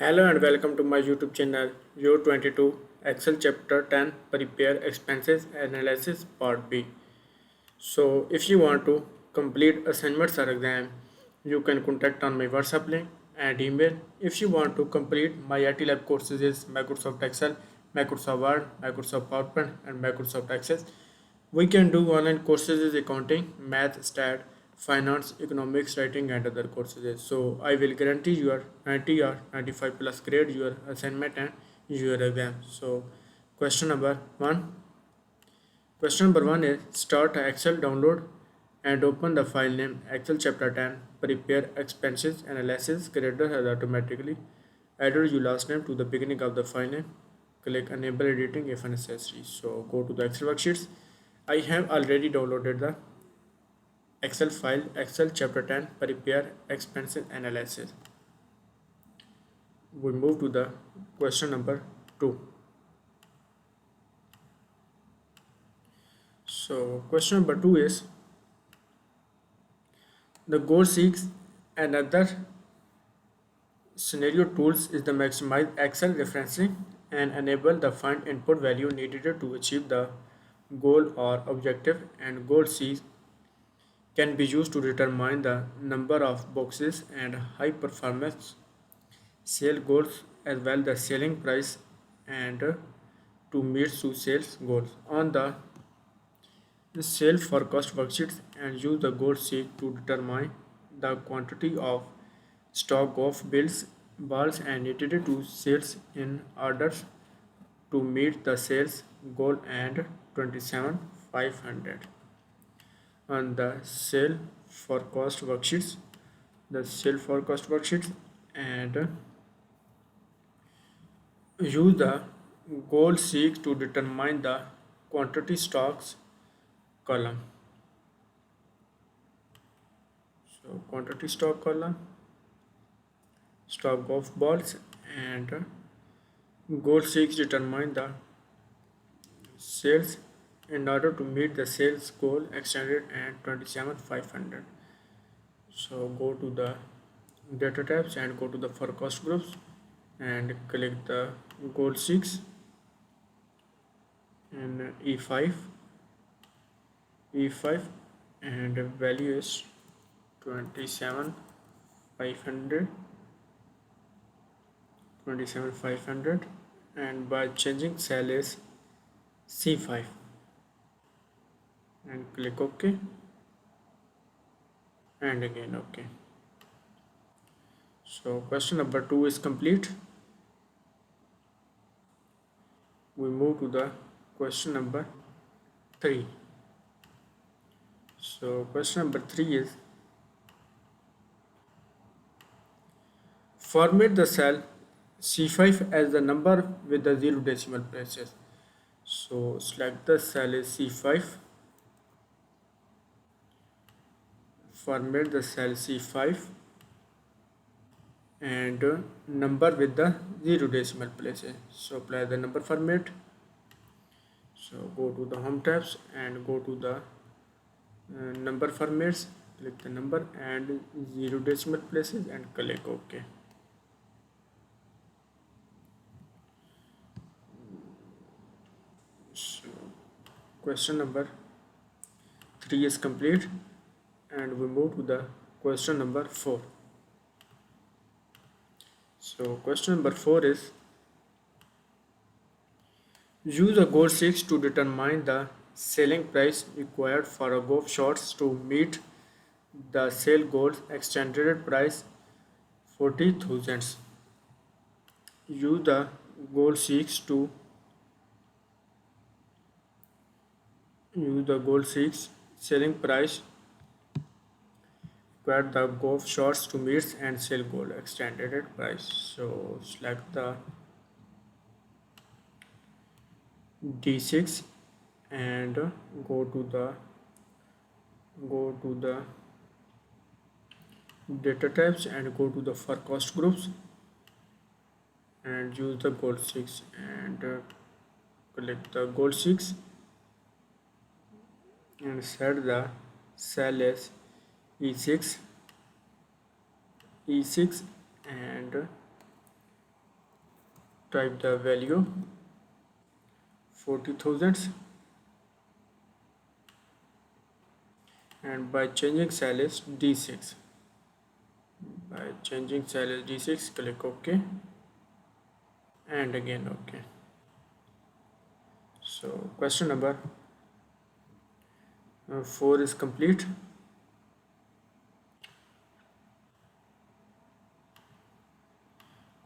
Hello and welcome to my YouTube channel YO22 Excel Chapter 10 Prepare Expenses Analysis Part B. So if you want to complete assignments or exam, you can contact on my WhatsApp link and email. If you want to complete my MylTLab courses is Microsoft Excel, Microsoft Word, Microsoft PowerPoint and Microsoft Access. We can do online courses is accounting, math, stat, finance, economics, writing and other courses. So I will guarantee your 90 or 95 plus grade your assignment and your exam. So question number one is start Excel download and open the file name Excel chapter 10 prepare expenses analysis creator has automatically added your last name to the beginning of the file name. Click enable editing if necessary. So go to the Excel worksheets. I have already downloaded the Excel file Excel chapter 10 prepare expenses analysis. We move to the question number 2. So question number 2 is the goal seeks another scenario tools is the maximize Excel referencing and enable the find input value needed to achieve the goal or objective, and goal C can be used to determine the number of boxes and high performance sale goals as well the selling price and to meet two sales goals on the sale forecast worksheets, and use the goal sheet to determine the quantity of stock of bills balls and needed to sales in orders to meet the sales goal and 27,500 on the sale forecast worksheets, and use the goal seek to determine the quantity stocks column. So quantity stock column, stock of balls, and goal seeks determine the sales in order to meet the sales goal extended and 27,500. So go to the data tabs and go to the forecast groups and click the goal 6 and E5 and value is 27,500 and by changing cell is C5 and click OK and again OK. So question number 2 is complete. We move to the question number 3. So question number 3 is format the cell C5 as the number with the 0 decimal places. So select the cell is C5, format the cell C5 and number with the 0 decimal places. So apply the number format. So go to the home tabs and go to the number formats, click the number and 0 decimal places and click OK. So question number 3 is complete and we move to the question number 4. So question number 4 is use a goal 6 to determine the selling price required for a golf shots to meet the sale goals extended price 40,000. Use the goal 6 to use the goal 6 selling price required the golf shots to meet and sale goal extended price. So select the D6 and go to the data types and go to the forecast groups and use the goal 6 and click the goal 6 and set the cell as E6 and type the value 40,000 and by changing cell is D6. By changing cell is D6, click OK and again OK. So question number 4 is complete.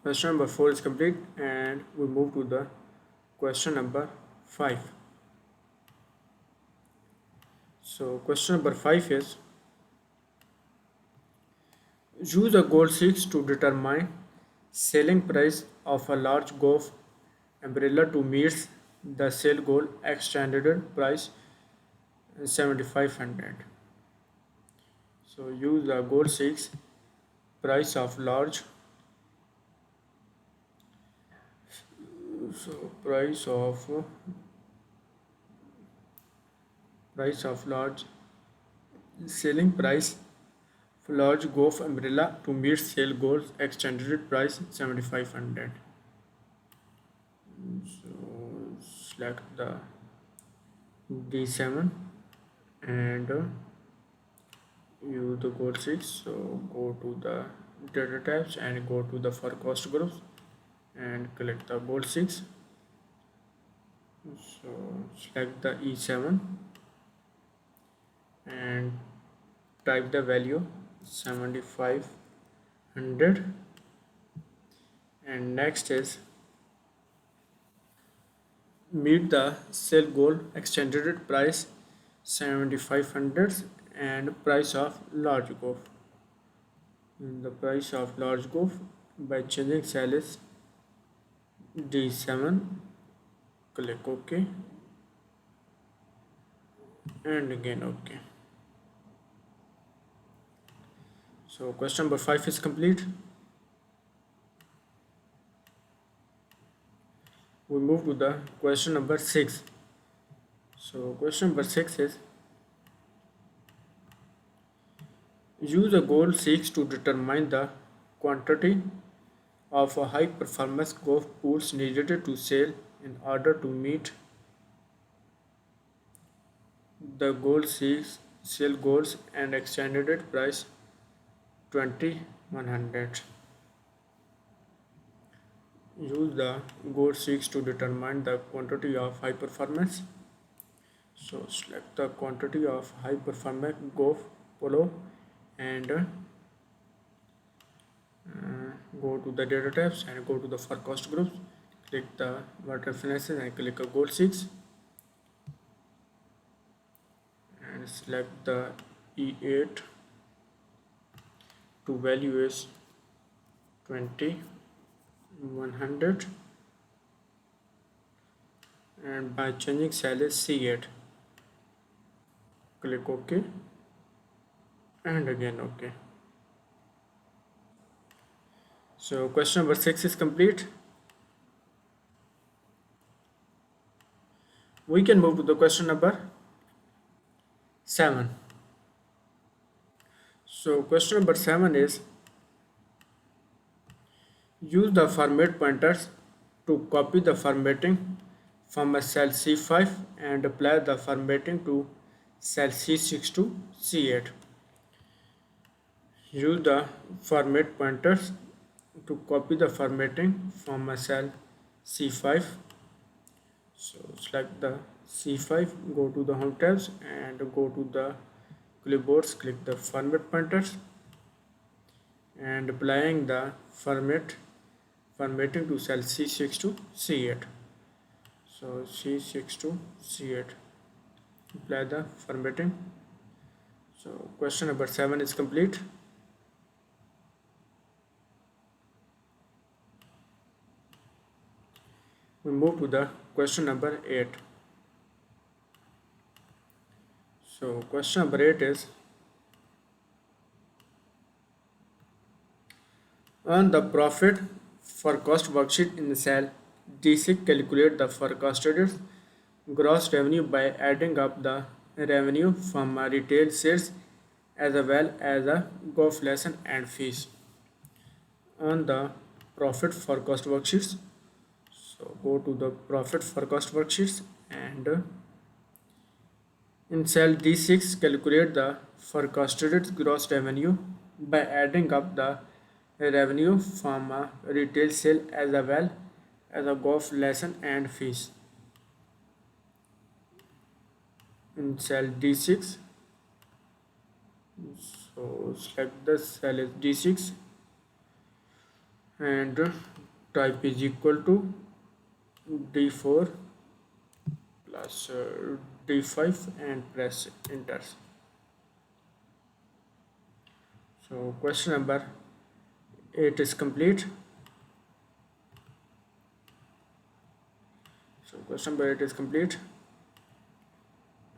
Question number 4 is complete and we move to the question number 5. So question number 5 is use a goal 6 to determine selling price of a large golf umbrella to meet the sale goal extended price 7500. So use the goal 6 price of large, so price of large selling price of large golf umbrella to meet sale goals extended price 7500. So select the D7 and use the goal 6. So go to the data types and go to the forecast groups and click the goal 6. So select the E7 and type the value 7500 and next is meet the sale goal extended price 7500 and price of large golf. And the price of large golf by changing cell is D7, click OK and again OK. So question number 5 is complete. We move to the question number 6. So question number 6 is use a goal 6 to determine the quantity of a high performance golf pools needed to sell in order to meet the goal 6 sale goals and extended price 2100. Use the goal 6 to determine the quantity of high performance. So select the quantity of high performance golf polo and go to the data types and go to the forecast groups, click the water references and click a goal 6 and select the E8 to value is 2100 and by changing cell is C8, click OK and again OK. So question number 6 is complete. We can move to the question number 7. So question number 7 is use the format pointers to copy the formatting from a cell C5 and apply the formatting to cell C6 to C8. Use the format pointers to copy the formatting from a cell C5. So select the C5, go to the home tabs and go to the clipboards, click the format pointers and applying the formatting to cell C6 to C8. So C6 to C8, apply the formatting. So question number 7 is complete. We move to the question number 8. So question number 8 is on the profit forecast worksheet in the cell D6, calculate the forecasted gross revenue by adding up the revenue from retail sales as well as a golf lesson and fees. On the profit forecast worksheets, So go to the profit forecast worksheets and in cell D6 calculate the forecasted gross revenue by adding up the revenue from a retail sale as well as a golf lesson and fees. In cell D6, so select the cell as D6 and type is equal to D4 plus D5 and press enter. So question number 8 is complete. So question number 8 is complete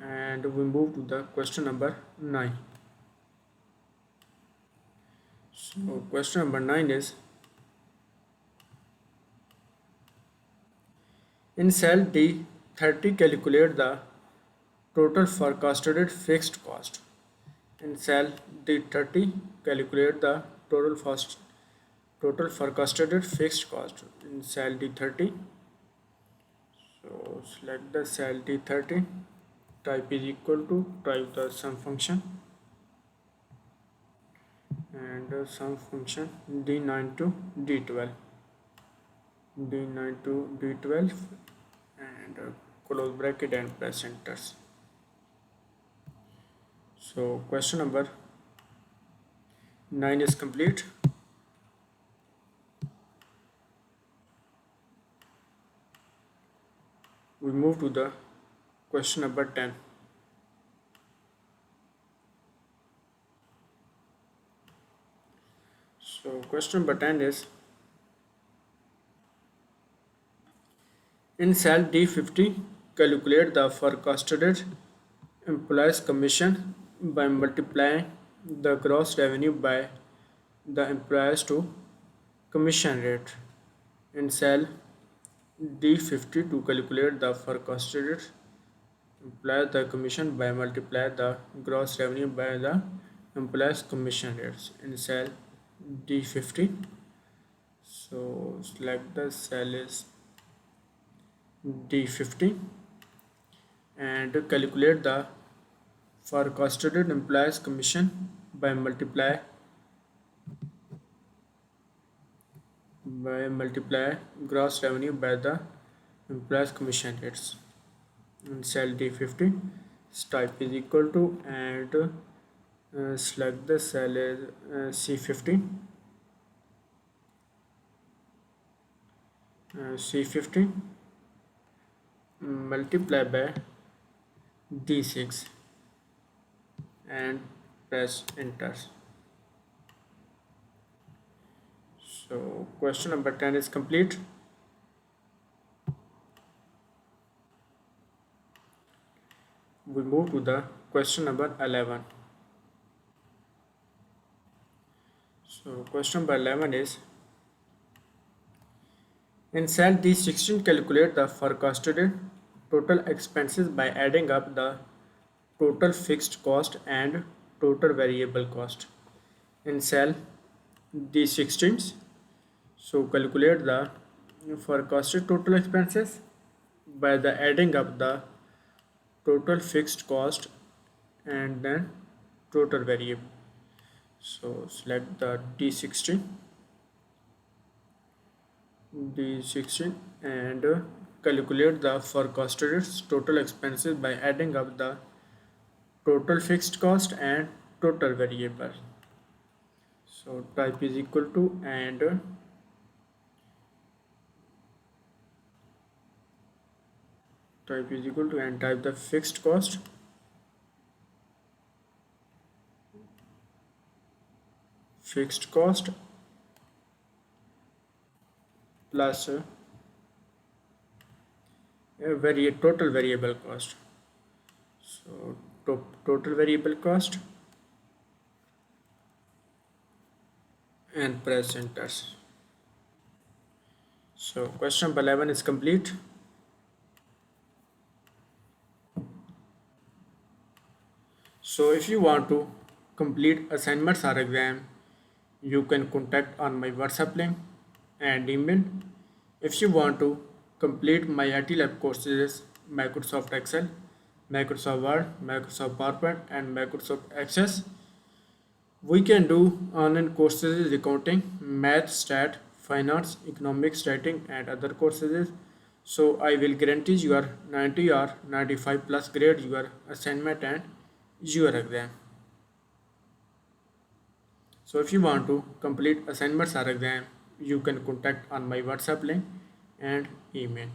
and we move to the question number 9. So question number 9 is in cell D30 calculate the total forecasted fixed cost. In cell D30 calculate the total forecasted fixed cost. In cell D30, so select the cell D30, type is equal to, type the sum function and sum function D9 to D12 and close bracket and press enter. So question number 9 is complete. We move to the question number 10. So question number 10 is in cell D50 calculate the forecasted employees commission by multiplying the gross revenue by the employees to commission rate. In cell D50 to calculate the forecasted employees the commission by multiply the gross revenue by the employees commission rates. In cell D50, so select the cell is D50 and calculate the forecasted employees commission by multiply gross revenue by the employees commission rates. In cell D50 type is equal to and select the cell as C50 C50 multiply by D6 and press enter. So question number 10 is complete. We move to the question number 11. So question number 11 is in cell D16 calculate the forecasted total expenses by adding up the total fixed cost and total variable cost. In cell D16, so calculate the forecasted total expenses by the adding up the total fixed cost and then total variable. So select the D16 and calculate the forecasted total expenses by adding up the total fixed cost and total variable. So type is equal to and type the fixed cost plus total variable cost. So total variable cost and press enter. So question number 11 is complete. So if you want to complete assignments or exam, you can contact on my WhatsApp link and email. If you want to complete my MylTLab courses, Microsoft Excel, Microsoft Word, Microsoft PowerPoint, and Microsoft Access. We can do online courses accounting, math, stat, finance, economics, writing, and other courses. So I will guarantee your 90 or 95 plus grade your assignment and your exam. So if you want to complete assignments or exam, you can contact on my WhatsApp link and email.